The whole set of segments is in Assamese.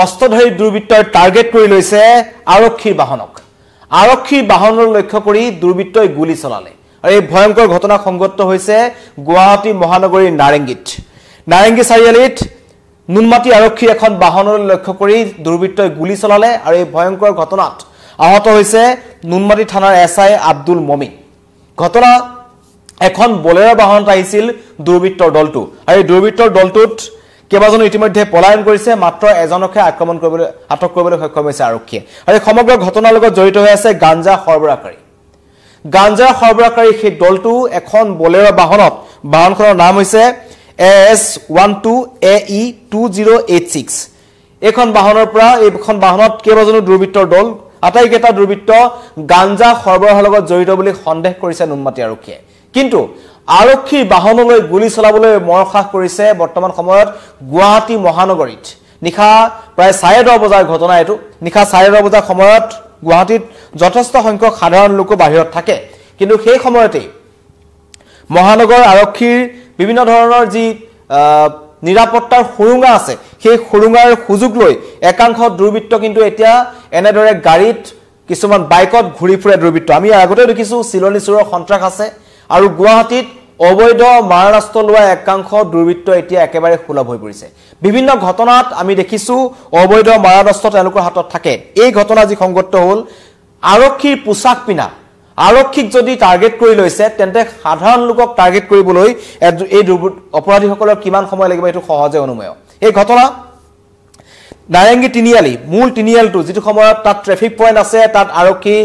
অস্ত্ৰধাৰী দুৰ্বৃত্তই টাৰ্গেট কৰি লৈছে আৰক্ষীৰ বাহনক আৰক্ষীৰ বাহনৰ লক্ষ্য কৰি দুৰ্বৃত্তই গুলি চলালে আৰু এই ভয়ংকৰ ঘটনা সংঘটিত হৈছে গুৱাহাটী মহানগৰীৰ নাৰেংগী চাৰিআলিত নুনমাটি আৰক্ষীৰ এখন বাহনৰ লক্ষ্য কৰি দুৰ্বৃত্তই গুলি চলালে আৰু এই ভয়ংকৰ ঘটনাত আহত হৈছে নুনমাটি থানাৰ এসআই আব্দুল মমিন ঘটনা এখন বলেৰ বাহনত আহিছিল দুৰ্বৃত্তৰ দলটো আৰু এই দুৰ্বৃত্তৰ দলটোত কেবাজনো ইতিমধ্যে পলায়ন কৰিছে মাত্ৰ এজনকে আটক কৰিবলৈ সক্ষম হৈছে আৰক্ষীয়ে আৰু এই সমগ্ৰ ঘটনাৰ লগত জড়িত হৈ আছে গাঞ্জা সৰবৰাহকাৰী সেই দলটো এখন বলেৰ বাহনখনৰ নাম হৈছে AS12AE2086 এইখন বাহনত কেবাজনো দুৰ্বৃত্তৰ দল আটাইকেইটা দুৰ্বৃত্ত গাঞ্জা সৰবৰাহৰ লগত জড়িত বুলি সন্দেহ কৰিছে নুনমাটি আৰক্ষীয়ে কিন্তু আৰক্ষীৰ বাহনলৈ গুলি চলাবলৈ মৰখাস কৰিছে বৰ্তমান সময়ত গুৱাহাটী মহানগৰীত নিখা প্ৰায় 10:30 বজাৰ ঘটনা এটো নিখা 10:30 বজাৰ সময়ত গুৱাহাটীত যথেষ্ট সংখ্যক সাধাৰণ লোক বাহিৰত থাকে কিন্তু সেই সময়তে মহানগৰ আৰক্ষীৰ বিভিন্ন ধৰণৰ যি নিৰাপত্তাৰ সুৰুঙা আছে সেই সুৰুঙাৰ সুযোগ লৈ একাংশ দুৰ্বৃত্ত কিন্তু এতিয়া এনেদৰে গাড়ীত কিছুমান বাইকত ঘূৰি ফুৰে দুৰ্বৃত্ত আমি আগতে দেখিছো চিলনী চুৰৰ সন্ত্ৰাস আছে আৰু গুৱাহাটীত অবৈধ মাৰাৰাস্ত্ৰ লোৱা একাংশ দুৰ্বৃত্ত এতিয়া একেবাৰে সুলভ হৈ পৰিছে বিভিন্ন ঘটনাত আমি দেখিছো অবৈধ মাৰাৰাস্ত্ৰ তেওঁলোকৰ হাতত থাকে এই ঘটনা যি সংঘটিত হ'ল আৰক্ষীৰ পোছাক পিনা আৰক্ষীক যদি টাৰ্গেট কৰি লৈছে তেন্তে সাধাৰণ লোকক টাৰ্গেট কৰিবলৈ এই অপৰাধীসকলৰ কিমান সময় লাগিব এটো সহজে অনুমেয় এই ঘটনা নাৰেংগী তিনিআলি মূল তিনিআলিটো যেটো সময়ত তাত ট্ৰাফিক পইণ্ট আছে তাত আৰক্ষী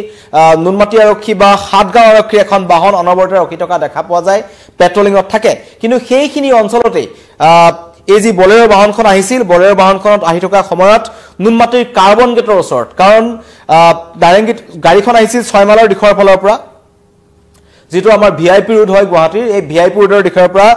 নুনমাটি আৰক্ষী বা হাতগাঁও আৰক্ষী এখন বাহন অনবৰতে ৰখি থকা দেখা পোৱা যায় পেট্ৰলিঙত থাকে কিন্তু সেইখিনি অঞ্চলতে এই যি বলেৰ বাহনখন আহিছিল বলেৰ বাহনখনত আহি থকা সময়ত নুনমাটিৰ কাৰ্বন গেটৰ ওচৰত কাৰণ নাৰেংগীত গাড়ীখন আহিছিল 6 মাইলৰ দিশৰ ফালৰ পৰা যেটো আমাৰ ভিআইপি ৰোড হয় গুৱাহাটীৰ এই ভিআইপি ৰোডৰ দিশৰ পৰা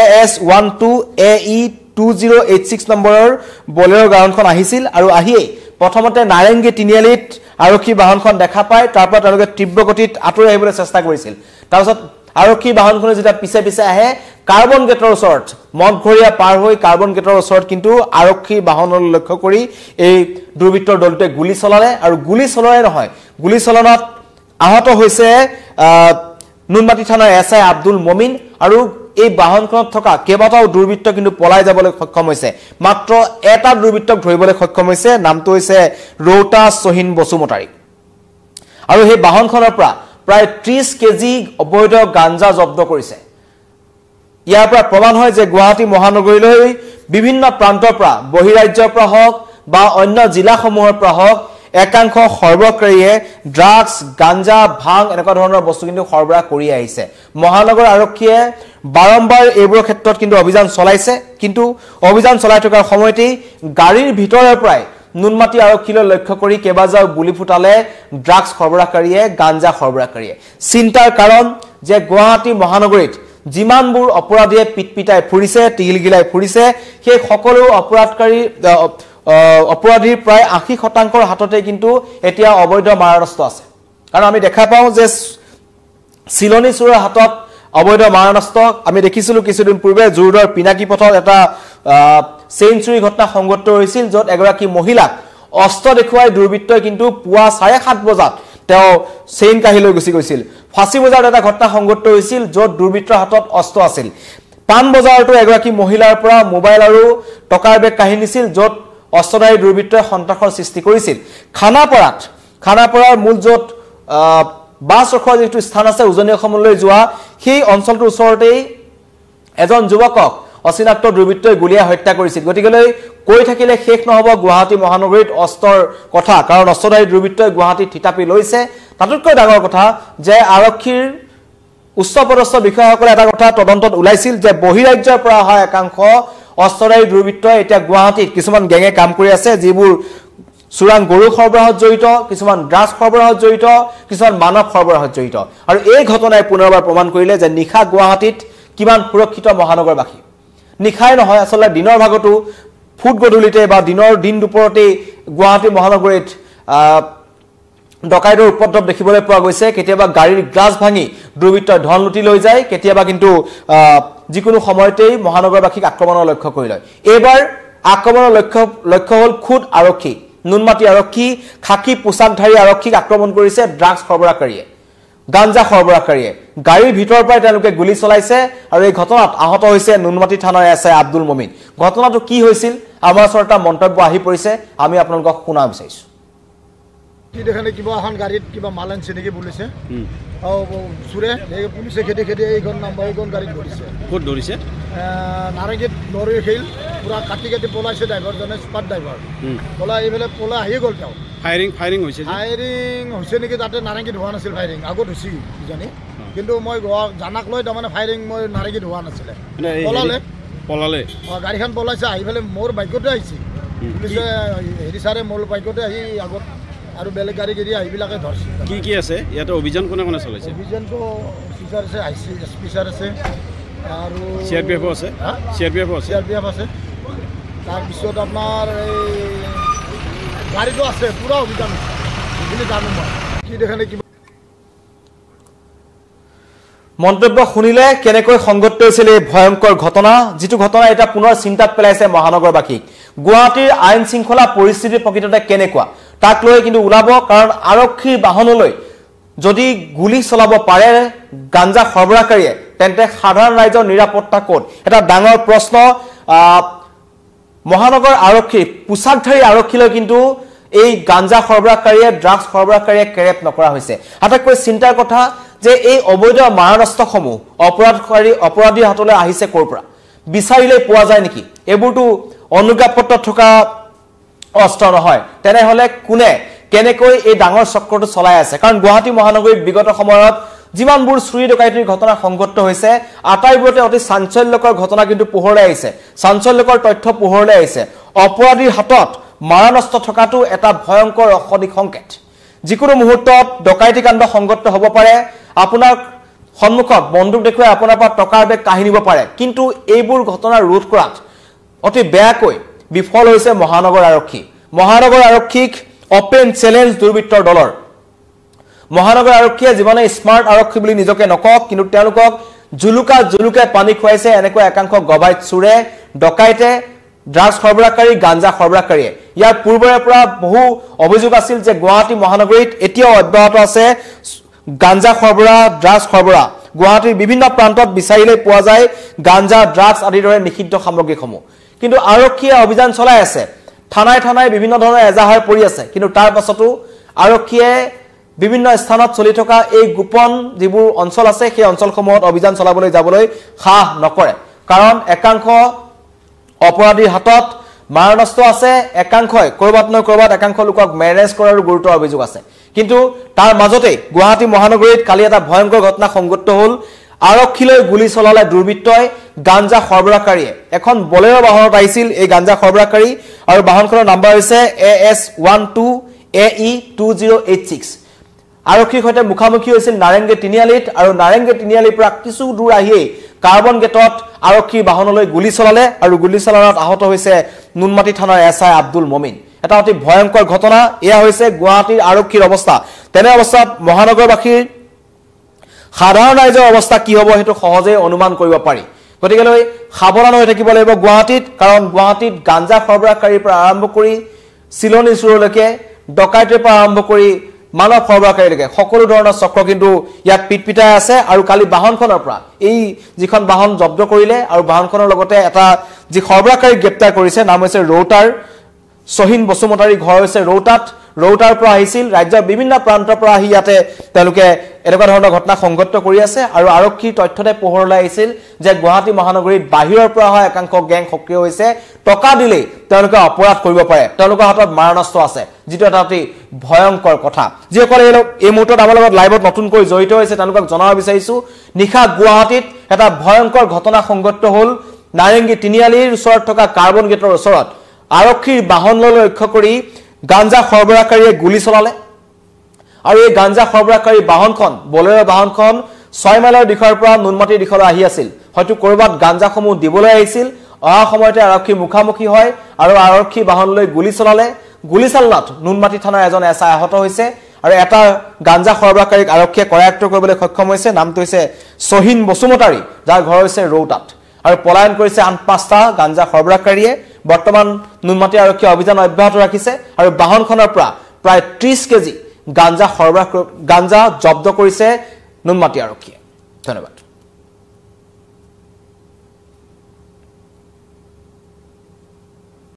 AS12AE2086 নম্বৰৰ বলেৰ গাড়ীখন আহিছিল আৰু আহিয়ে প্ৰথমতে নাৰেংগী তিনিআলিত আৰক্ষী বাহনখন দেখা পায় তাৰ পৰা তেওঁলোকে তীব্ৰ গতিত আঁতৰি আহিবলৈ চেষ্টা কৰিছিল তাৰপিছত আৰক্ষী বাহনখনে যেতিয়া পিছে আহে কাৰ্বন গেটৰ ওচৰত মদঘৰীয়া পাৰ হৈ কাৰ্বন গেটৰ ওচৰত কিন্তু আৰক্ষী বাহনৰ লক্ষ্য কৰি এই দুৰ্বৃত্তৰ দলটোৱে গুলি চলালে আৰু গুলি চলাই নহয় গুলি চলনাত আহত হৈছে নুনমাটি থানাৰ এসআই আব্দুল মমিন আৰু এই বাহনখনত থকা কেবাটাও দুৰ্বৃত্ত কিন্তু পলাই যাবলৈ সক্ষম হৈছে মাত্ৰ এটা দুৰ্বৃত্তক ধৰিবলৈ সক্ষম হৈছে নামটো হৈছে ৰৌতা সহিন বসুমতাৰী আৰু সেই বাহনখনৰ পৰা প্ৰায় 30 কেজি অবৈধ গাঞ্জা জব্দ কৰিছে ইয়াৰ পৰা প্ৰমাণ হয় যে গুৱাহাটী মহানগৰীলৈ বিভিন্ন প্ৰান্তৰ পৰা বহিৰাজ্যৰ পৰা হওক বা অন্য জিলাসমূহৰ পৰা হওক একাংশ সৰবৰাহকাৰীয়ে ড্ৰাগছ গাঞ্জা ভাং এনেকুৱা ধৰণৰ বস্তু কিন্তু সৰবৰাহ কৰি আহিছে মহানগৰ আৰক্ষীয়ে বাৰম্বাৰ এইবোৰৰ ক্ষেত্ৰত কিন্তু অভিযান চলাইছে কিন্তু অভিযান চলাই থকাৰ সময়তেই গাড়ীৰ ভিতৰৰ পৰাই নুনমাটি আৰক্ষীলৈ লক্ষ্য কৰি কেবাজাও গুলি ফুটালে ড্ৰাগছ সৰবৰাহকাৰীয়ে গাঞ্জা সৰবৰাহকাৰীয়ে চিন্তাৰ কাৰণ যে গুৱাহাটী মহানগৰীত যিমানবোৰ অপৰাধীয়ে পিটপিটাই ফুৰিছে তিলগিলাই ফুৰিছে সেই সকলো অপৰাধীৰ প্ৰায় 80% হাততে কিন্তু এতিয়া অবৈধ মাৰাৰাস্ত্ৰ আছে কাৰণ আমি দেখা পাওঁ যে চিলনী চুৰৰ হাতত অবৈধ মাৰাৰাস্ত্ৰ আমি দেখিছিলো কিছুদিন পূৰ্বে জুৰুডৰ পিনাকি পথত এটা চেইন চুৰি ঘটনা সংঘটিত হৈছিল যত এগৰাকী মহিলাক অস্ত্ৰ দেখুৱাই দুৰ্বৃত্তই কিন্তু পুৱা 7:30 বজাত তেওঁ চেইন কাহি লৈ গুচি গৈছিল ফাঁচী বজাৰত এটা ঘটনা সংঘটিত হৈছিল যত দুৰ্বৃত্তৰ হাতত অস্ত্ৰ আছিল পান বজাৰতো এগৰাকী মহিলাৰ পৰা মোবাইল আৰু টকাৰ বেগ কাহি নিছিল যত অস্ত্ৰধাৰী দুৰ্বৃত্তই সন্ত্ৰাসৰ সৃষ্টি কৰিছিল খানাপাৰাৰ মূল যত বাছ ৰখোৱা যেটো স্থান আছে উজনি অসমলৈ যোৱা সেই অঞ্চলটোৰ ওচৰতেই এজন যুৱকক অচিনাক্ত দুৰ্বৃত্তই গুলিয়াই হত্যা কৰিছিল গতিকেলৈ কৈ থাকিলে শেষ নহব গুৱাহাটী মহানগৰীত অস্ত্ৰৰ কথা কাৰণ অস্ত্ৰধাৰী দুৰ্বৃত্তই গুৱাহাটীত থিতাপি লৈছে তাতকৈ ডাঙৰ কথা যে আৰক্ষীৰ উচ্চপদস্থ বিষয়াসকলে এটা কথা তদন্তত ওলাইছিল যে বহিৰাজ্যৰ পৰা অহা একাংশ অস্ত্ৰধাৰী দুৰ্বৃত্তই এতিয়া গুৱাহাটীত কিছুমান গেঙে কাম কৰি আছে যিবোৰ চুৰাং গৰু সৰবৰাহত জড়িত কিছুমান ড্ৰাগছ সৰবৰাহত জড়িত কিছুমান মানৱ সৰবৰাহত জড়িত আৰু এই ঘটনাই পুনৰবাৰ প্ৰমাণ কৰিলে যে নিখা গুৱাহাটীত কিমান সুৰক্ষিত মহানগৰবাসী নিখাই নহয় আসলে দিনৰ ভাগতো ফুট গধুলিতে বা দিন দুপৰতে গুৱাহাটী মহানগৰীত ডকাইতৰ উপদ্ৰৱ দেখিবলৈ পোৱা গৈছে কেতিয়াবা গাড়ীৰ গ্লাছ ভাঙি দুৰ্বৃত্তই ধন লুটি লৈ যায় কেতিয়াবা কিন্তু যিকোনো সময়তেই মহানগৰবাসীক আক্ৰমণৰ লক্ষ্য কৰি লয় এবাৰ আক্ৰমণৰ লক্ষ্য হ'ল খুদ আৰক্ষী নুনমাটি আৰক্ষী খাকি পোছাকধাৰী আৰক্ষীক আক্ৰমণ কৰিছে ড্ৰাগছ সৰবৰাহকাৰীয়ে গাঞ্জা সৰবৰাহকাৰীয়ে গাড়ীৰ ভিতৰৰ পৰা তেওঁলোকে গুলি চলাইছে আৰু এই ঘটনাত আহত হৈছে নুনমাটি থানাৰ এছআই আব্দুল মমিন ঘটনাটো কি হৈছিল আমাৰ ওচৰত মন্তব্য আহি পৰিছে আমি আপোনালোকক শুনা বিচাৰিছো কি দেখানে কিবা এখন গাড়ীত কিবা মাল আনছে নেকি পুলিচে চুৰে এই পুলিচে খেদি এইখন নাম্বাৰ এইখন গাড়ীত ধৰিছে ক'ত ধৰিছে নাৰেঙ্গীত লৰি খেল পুৰা কাটি পলাইছে ড্ৰাইভাৰজনে স্পাট ড্ৰাইভাৰ পলাই এইফালে পলাই আহি গ'ল তেওঁ ফায়াৰিং হৈছে নেকি তাতে নাৰেঙ্গীত হোৱা নাছিল ফায়াৰিং আগত হৈছে কিজানি কিন্তু মই জানাক লৈ তাৰমানে ফায়াৰিং মই নাৰেঙ্গীত হোৱা নাছিলে পলালে গাড়ীখন পলাইছে আহি পেলাই মোৰ বাইকতে আহিছে পুলিচে হেৰি ছাৰে মোৰ বাইকতে আহি আগত আৰু বেলেগ গাড়ী এইবিলাকে ধৰিছে কি আছে ইয়াতে অভিযান কোনে চলাইছে অভিযানটো চিচাৰ আছে এছপি ছাৰ আছে আৰু চিআৰপিএফ আছে আছে তাৰপিছত আপোনাৰ এই গাড়ীটো আছে পুৰা অভিযান সেইখিনি জানো মই কি দেখানে কিবা মন্তব্য শুনিলে কেনেকৈ সংগত হৈছিল এই ভয়ংকৰ ঘটনা যিটো ঘটনা এটা পুনৰ চিন্তাত পেলাইছে মহানগৰবাসীক গুৱাহাটীৰ আইন শৃংখলা পৰিস্থিতি প্ৰকৃততে কেনেকুৱা তাক লৈ কিন্তু ওলাব কাৰণ আৰক্ষীৰ বাহনলৈ যদি গুলি চলাব পাৰে গাঞ্জা সৰবৰাহকাৰীয়ে তেন্তে সাধাৰণ ৰাইজৰ নিৰাপত্তা ক'ত এটা ডাঙৰ প্ৰশ্ন মহানগৰ আৰক্ষী পোছাকধাৰী আৰক্ষীলৈ কিন্তু এই গাঞ্জা সৰবৰাহকাৰীয়ে ড্ৰাগছ সৰবৰাহকাৰীয়ে কেৰেপ নকৰা হৈছে আটাইতকৈ চিন্তাৰ কথা যে এই অবৈধ মাৰণাস্ত্ৰসমূহ অপৰাধীৰ হাতলৈ আহিছে ক'ৰ পৰা বিচাৰিলে পোৱা যায় নেকি এইবোৰটো অনুজ্ঞাপত্ৰ থকা অস্ত্ৰ নহয় তেনেহলে কোনে কেনেকৈ এই ডাঙৰ চক্ৰটো চলাই আছে কাৰণ গুৱাহাটী মহানগৰীত বিগত সময়ত যিমানবোৰ চুৰি ডকাইতিৰ ঘটনা সংঘটিত হৈছে আটাইবোৰতে অতি চাঞ্চল্যকৰ ঘটনা কিন্তু পোহৰলৈ আহিছে চাঞ্চল্যকৰ তথ্য পোহৰলৈ আহিছে অপৰাধীৰ হাতত মাৰণাস্ত্ৰ থকাটো এটা ভয়ংকৰ অসদিক সংকেত যিকোনো মুহূৰ্তত ডকাইতি কাণ্ড সংঘটিত হ'ব পাৰে আপোনাৰ সন্মুখত বন্দুক দেখুৱাই আপোনাৰ পৰা টকাৰ বেগ কাঢ়ি নিব পাৰে কিন্তু এইবোৰ ঘটনা ৰোধ কৰাত অতি বেয়াকৈ বিফল হৈছে মহানগৰ আৰক্ষীক অপেন চ্যালেঞ্জ দুৰ্বৃত্তৰ দলৰ মহানগৰ আৰক্ষীয়ে জীৱনে স্মাৰ্ট আৰক্ষী বুলি নিজকে নকক কিন্তু তেওঁলোকক জুলুকা পানী খুৱাইছে এনেকৈ একাংশ গবাইত চুৰে ডকাইতে ড্ৰাগছ সৰবৰাহকাৰী গাঞ্জা সৰবৰাহকাৰীয়ে ইয়াৰ পূৰ্বৰে পৰা বহু অভিযোগ আছিল যে গুৱাহাটী মহানগৰীত এতিয়াও অব্যাহত আছে গাঞ্জা সৰবৰাহ ড্ৰাগছ সৰবৰাহ গুৱাহাটীৰ বিভিন্ন প্ৰান্তত বিচাৰিলে পোৱা যায় গাঞ্জা ড্ৰাগছ আদিৰ দৰে নিষিদ্ধ সামগ্ৰীসমূহ কিন্তু আৰক্ষীয়ে অভিযান চলাই আছে থানাই বিভিন্ন ধৰণৰ এজাহাৰ পৰি আছে কিন্তু তাৰ পাছতো আৰক্ষীয়ে বিভিন্ন স্থানত চলি থকা এই গোপন যিবোৰ অঞ্চল আছে সেই অঞ্চলসমূহত অভিযান চলাবলৈ যাবলৈ সাহ নকৰে কাৰণ একাংশ অপৰাধীৰ হাতত মাৰণাস্ত্ৰ আছে একাংশই কৰবাত একাংশ লোকক মেৰেজ কৰাৰ গুৰুতৰ অভিযোগ আছে কিন্তু তাৰ মাজতে গুৱাহাটী মহানগৰীত কালি এটা ভয়ংকৰ ঘটনা সংঘটিত হ'ল আৰক্ষীলৈ গুলি চলালে দুৰ্বৃত্তই গাঞ্জা সৰবৰাহকাৰীয়ে এখন বলেৰো বাহনত আহিছিল এই গাঞ্জা সৰবৰাহকাৰী আৰু বাহনখনৰ নম্বৰ হৈছে AS12AE2086 আৰক্ষীৰ সৈতে মুখামুখি হৈছিল নাৰেঙ্গী তিনিআলিত আৰু নাৰেঙ্গী তিনিআলিৰ পৰা কিছু দূৰ আহিয়ে কাৰ্বন গেটত আৰক্ষীৰ বাহনলৈ গুলি চলালে আৰু গুলি চলানত আহত হৈছে নুনমাটি থানাৰ এছআই আব্দুল মমিন এটা অতি ভয়ংকৰ ঘটনা এয়া হৈছে গুৱাহাটীৰ আৰক্ষীৰ অৱস্থা তেনে অৱস্থাত মহানগৰবাসীৰ সাধাৰণ ৰাইজৰ অৱস্থা কি হ'ব হেতু সহজে অনুমান কৰিব পাৰি গতিকেলৈ সাৱধান হৈ থাকিব লাগিব গুৱাহাটীত কাৰণ গুৱাহাটীত গাঞ্জা সৰবৰাহকাৰীৰ পৰা আৰম্ভ কৰি চিলনী চুৰলৈকে ডকাইতিৰ পৰা আৰম্ভ কৰি মানৱ সৰবৰাহকাৰীলৈকে সকলো ধৰণৰ চক্ৰ কিন্তু ইয়াত পিটপিটাই আছে আৰু কালি বাহনখনৰ পৰা এই যিখন বাহন জব্দ কৰিলে আৰু বাহনখনৰ লগতে এটা যি সৰবৰাহকাৰী গ্ৰেপ্তাৰ কৰিছে নাম হৈছে ৰৌতাৰ সহিন বসুমতাৰী ঘৰ হৈছে ৰৌতাৰ পৰা আহিছিল ৰাজ্যৰ বিভিন্ন প্ৰান্তৰ পৰা আহি ইয়াতে তেওঁলোকে এনেকুৱা ধৰণৰ ঘটনা সংঘটিত কৰি আছে আৰু আৰক্ষীৰ তথ্যতে পোহৰলৈ আহিছিল যে গুৱাহাটী মহানগৰীত বাহিৰৰ পৰা অহা একাংশ গেং সক্ৰিয় হৈছে টকা দিলেই তেওঁলোকে অপৰাধ কৰিব পাৰে তেওঁলোকৰ হাতত মাৰণাস্ত্ৰ আছে যিটো এটা অতি ভয়ংকৰ কথা যিসকলে এই মুহূৰ্তত আমাৰ লগত লাইভত নতুনকৈ জড়িত হৈছে তেওঁলোকক জনাব বিচাৰিছো নিশা গুৱাহাটীত এটা ভয়ংকৰ ঘটনা সংঘটিত হ'ল নাৰেঙ্গী তিনিআলিৰ ওচৰত থকা কাৰ্বন গেটৰ ওচৰত আৰক্ষীৰ বাহনলৈ লক্ষ্য কৰি গাঞ্জা সৰবৰাহকাৰীয়ে গুলি চলালে আৰু এই গাঞ্জা সৰবৰাহকাৰী বাহনখন বলেৰো বাহনখন 6 মাইলৰ দিশৰ পৰা নুনমাটিৰ দিশলৈ আহি আছিল হয়তো কৰবাত গাঞ্জাসমূহ দিবলৈ আহিছিল অহা সময়তে আৰক্ষী মুখামুখি হয় আৰু আৰক্ষী বাহনলৈ গুলি চলালে গুলি চালনাত নুনমাটি থানাৰ এজন এছআই আহত হৈছে আৰু এটা গাঞ্জা সৰবৰাহকাৰীক আৰক্ষীয়ে কৰায়ত্ব কৰিবলৈ সক্ষম হৈছে নামটো হৈছে সহিন বসুমতাৰী যাৰ ঘৰ হৈছে ৰৌতাত আৰু পলায়ন কৰিছে আন 5টা গাঞ্জা সৰবৰাহকাৰীয়ে বৰ্তমান নুনমাটি আৰক্ষী অভিযান অব্যাহত ৰাখিছে আৰু বাহনখনৰ পৰা প্ৰায় 30 কেজি গাঞ্জা জব্দ কৰিছে নুনমাটি আৰক্ষীয়ে। ধন্যবাদ।